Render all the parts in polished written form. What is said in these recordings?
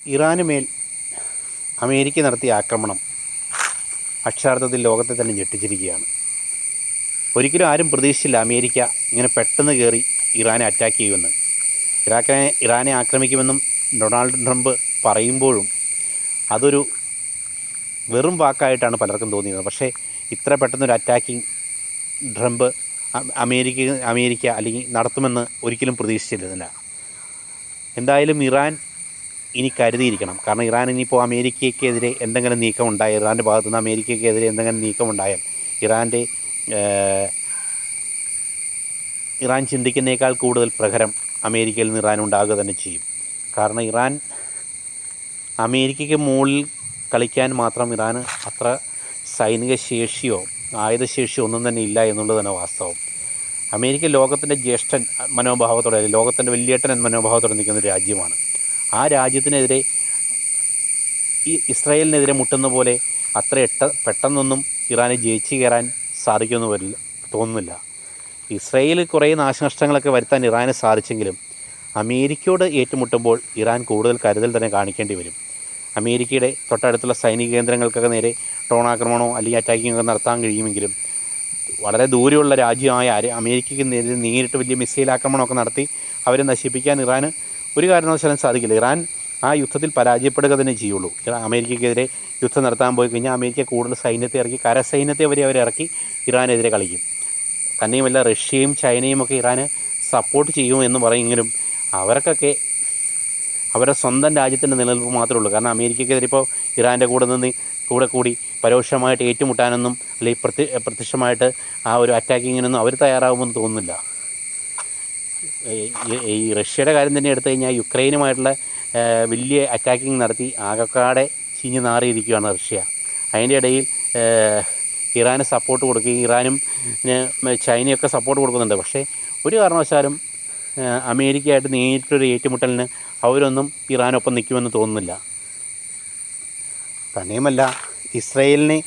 ഇറാന് മേൽ അമേരിക്ക നടത്തിയ ആക്രമണം അക്ഷരാർത്ഥത്തിൽ ലോകത്തെ തന്നെ ഞെട്ടിച്ചിരിക്കുകയാണ്. ഒരിക്കലും ആരും പ്രതീക്ഷിച്ചില്ല അമേരിക്ക ഇങ്ങനെ പെട്ടെന്ന് കയറി ഇറാനെ അറ്റാക്ക് ചെയ്യുമെന്ന്. ഇറാനെ ആക്രമിക്കുമെന്നും ഡൊണാൾഡ് ട്രംപ് പറയുമ്പോഴും അതൊരു വെറും വാക്കായിട്ടാണ് പലർക്കും തോന്നിയത്. പക്ഷേ ഇത്ര പെട്ടെന്നൊരു അറ്റാക്കിങ് ട്രംപ് അമേരിക്ക അല്ലെങ്കിൽ നടത്തുമെന്ന് ഒരിക്കലും പ്രതീക്ഷിച്ചിരുന്നില്ല. എന്തായാലും ഇറാൻ ഇനി കരുതിയിരിക്കണം. കാരണം ഇറാൻ ഇനിയിപ്പോൾ അമേരിക്കയ്ക്കെതിരെ എന്തെങ്കിലും നീക്കം ഉണ്ടായാൽ, ഇറാൻ്റെ ഭാഗത്തുനിന്ന് അമേരിക്കയ്ക്കെതിരെ എന്തെങ്കിലും നീക്കം ഉണ്ടായാൽ ഇറാൻ ചിന്തിക്കുന്നേക്കാൾ കൂടുതൽ പ്രഹരം അമേരിക്കയിൽ നിന്ന് ഇറാൻ ഉണ്ടാകുക തന്നെ ചെയ്യും. കാരണം ഇറാൻ അമേരിക്കയ്ക്ക് മുകളിൽ കളിക്കാൻ മാത്രം ഇറാന് അത്ര സൈനിക ശേഷിയോ ആയുധശേഷിയോ ഒന്നും തന്നെ ഇല്ല എന്നുള്ളത് തന്നെ വാസ്തവം. അമേരിക്ക ലോകത്തിൻ്റെ ജ്യേഷ്ഠൻ മനോഭാവത്തോടെ, ലോകത്തിൻ്റെ വലിയേട്ടൻ മനോഭാവത്തോടെ നിൽക്കുന്ന ഒരു രാജ്യമാണ്. ആ രാജ്യത്തിനെതിരെ ഈ ഇസ്രായേലിനെതിരെ മുട്ടുന്ന പോലെ അത്ര പെട്ടെന്നൊന്നും ഇറാനെ ജയിച്ചു കയറാൻ സാധിക്കുമെന്ന് തോന്നുന്നില്ല. ഇസ്രായേൽ കുറേ നാശനഷ്ടങ്ങളൊക്കെ വരുത്താൻ ഇറാന് സാധിച്ചെങ്കിലും അമേരിക്കയോട് ഏറ്റുമുട്ടുമ്പോൾ ഇറാൻ കൂടുതൽ കരുതൽ തന്നെ കാണിക്കേണ്ടി വരും. അമേരിക്കയുടെ തൊട്ടടുത്തുള്ള സൈനിക കേന്ദ്രങ്ങൾക്കൊക്കെ നേരെ ഡ്രോൺ ആക്രമണമോ അല്ലെങ്കിൽ അറ്റാക്കിംഗ് ഒക്കെ നടത്താൻ കഴിയുമെങ്കിലും വളരെ ദൂരെയുള്ള രാജ്യമായ അമേരിക്കയ്ക്ക് നേരെ നേരിട്ട് വലിയ മിസൈൽ ആക്രമണമൊക്കെ നടത്തി അവരെ നശിപ്പിക്കാൻ ഇറാന് ഒരു കാരണവശാലും സാധിക്കില്ല. ഇറാൻ ആ യുദ്ധത്തിൽ പരാജയപ്പെടുക തന്നെ ചെയ്യുള്ളൂ. അമേരിക്കയ്ക്കെതിരെ യുദ്ധം നടത്താൻ പോയി കഴിഞ്ഞാൽ അമേരിക്ക കൂടുതൽ സൈന്യത്തെ ഇറക്കി, കരസൈന്യത്തെ അവരിറക്കി ഇറാനെതിരെ കളിക്കും. തന്നെയുമല്ല, റഷ്യയും ചൈനയും ഒക്കെ ഇറാന് സപ്പോർട്ട് ചെയ്യുമെന്ന് പറയുമെങ്കിലും അവർക്കൊക്കെ അവരുടെ സ്വന്തം രാജ്യത്തിൻ്റെ നിലനിൽപ്പ് മാത്രമേ ഉള്ളൂ. കാരണം അമേരിക്കയ്ക്കെതിരെ ഇപ്പോൾ ഇറാൻ്റെ കൂടെ കൂടി പരോക്ഷമായിട്ട് ഏറ്റുമുട്ടാനൊന്നും അല്ലെങ്കിൽ പ്രത്യക്ഷമായിട്ട് ആ ഒരു അറ്റാക്കിങ്ങിനൊന്നും അവർ തയ്യാറാകുമെന്ന് തോന്നുന്നില്ല. ഈ റഷ്യയുടെ കാര്യം തന്നെ എടുത്തു കഴിഞ്ഞാൽ യുക്രൈനുമായിട്ടുള്ള വലിയ അറ്റാക്കിങ് നടത്തി ആകെക്കാടെ ചീഞ്ഞ് നാറിയിരിക്കുകയാണ് റഷ്യ. അതിൻ്റെ ഇടയിൽ ഇറാന് സപ്പോർട്ട് കൊടുക്കുകയും ഇറാനും ചൈനയൊക്കെ സപ്പോർട്ട് കൊടുക്കുന്നുണ്ട്. പക്ഷേ ഒരു കാരണവശാലും അമേരിക്കയായിട്ട് നേരിട്ടൊരു ഏറ്റുമുട്ടലിന് അവരൊന്നും ഇറാനൊപ്പം നിൽക്കുമെന്ന് തോന്നുന്നില്ല. തന്നെയുമല്ല, ഇസ്രായേലിനെ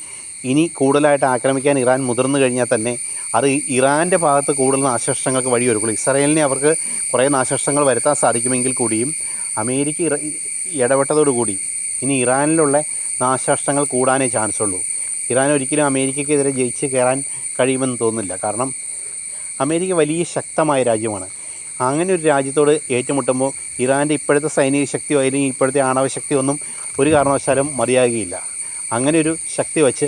ഇനി കൂടുതലായിട്ട് ആക്രമിക്കാൻ ഇറാൻ മുതിർന്നു കഴിഞ്ഞാൽ തന്നെ അത് ഇറാൻ്റെ ഭാഗത്ത് കൂടുതൽ നാശനഷ്ടങ്ങൾക്ക് വഴിയൊരുക്കുള്ളൂ. ഇസ്രായേലിനെ അവർക്ക് കുറേ നാശനഷ്ടങ്ങൾ വരുത്താൻ സാധിക്കുമെങ്കിൽ കൂടിയും അമേരിക്ക ഇടപെട്ടതോടുകൂടി ഇനി ഇറാനിലുള്ള നാശനഷ്ടങ്ങൾ കൂടാനേ ചാൻസ് ഉള്ളൂ. ഇറാൻ ഒരിക്കലും അമേരിക്കയ്ക്കെതിരെ ജയിച്ച് കയറാൻ കഴിയുമെന്ന് തോന്നുന്നില്ല. കാരണം അമേരിക്ക വലിയ ശക്തമായ രാജ്യമാണ്. അങ്ങനെ ഒരു രാജ്യത്തോട് ഏറ്റുമുട്ടുമ്പോൾ ഇറാൻ്റെ ഇപ്പോഴത്തെ സൈനിക ശക്തിയോ അല്ലെങ്കിൽ ഇപ്പോഴത്തെ ആണവ ശക്തിയോ ഒന്നും ഒരു കാരണവശാലും മതിയാകുകയില്ല. അങ്ങനെ ഒരു ശക്തി വച്ച്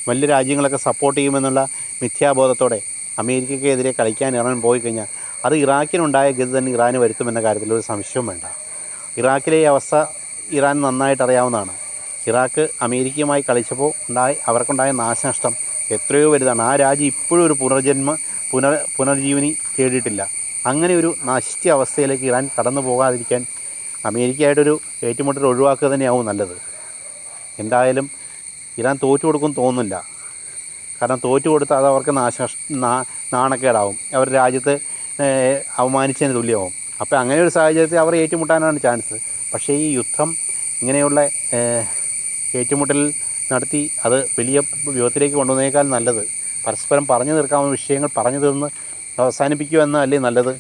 വലിയ രാജ്യങ്ങളൊക്കെ സപ്പോർട്ട് ചെയ്യുമെന്നുള്ള മിഥ്യാബോധത്തോടെ അമേരിക്കയ്ക്കെതിരെ കളിക്കാൻ ഇറാൻ പോയി കഴിഞ്ഞാൽ അത് ഇറാഖിനുണ്ടായ ഗതി തന്നെ ഇറാന് വരുത്തുമെന്ന കാര്യത്തിൽ ഒരു സംശയവും വേണ്ട. ഇറാഖിലെ ഈ അവസ്ഥ ഇറാൻ നന്നായിട്ട് അറിയാവുന്നതാണ്. ഇറാഖ് അമേരിക്കയുമായി കളിച്ചപ്പോൾ അവർക്കുണ്ടായ നാശനഷ്ടം എത്രയോ വലുതാണ്. ആ രാജ്യം ഇപ്പോഴും ഒരു പുനർജീവനി തേടിയിട്ടില്ല. അങ്ങനെ ഒരു നശിച്ച അവസ്ഥയിലേക്ക് ഇറാൻ കടന്നു പോകാതിരിക്കാൻ അമേരിക്കയായിട്ടൊരു ഏറ്റുമുട്ടൽ ഒഴിവാക്കുക തന്നെയാവും നല്ലത്. എന്തായാലും ഇറാൻ തോറ്റു കൊടുക്കുമെന്ന് തോന്നുന്നില്ല. കാരണം തോറ്റു കൊടുത്താൽ അത് അവർക്ക് നാണക്കേടാവും, അവരുടെ രാജ്യത്ത് അവമാനിച്ചതിന് തുല്യമാവും. അപ്പോൾ അങ്ങനെ ഒരു സാഹചര്യത്തിൽ അവർ ഏറ്റുമുട്ടാനാണ് ചാൻസ്. പക്ഷേ ഈ യുദ്ധം ഇങ്ങനെയുള്ള ഏറ്റുമുട്ടൽ നടത്തി അത് വലിയ വിപത്തിലേക്ക് കൊണ്ടുവന്നേക്കാൾ നല്ലത് പരസ്പരം പറഞ്ഞു തീർക്കാവുന്ന വിഷയങ്ങൾ പറഞ്ഞു തീർന്ന് അവസാനിപ്പിക്കുക എന്നല്ലേ നല്ലത്.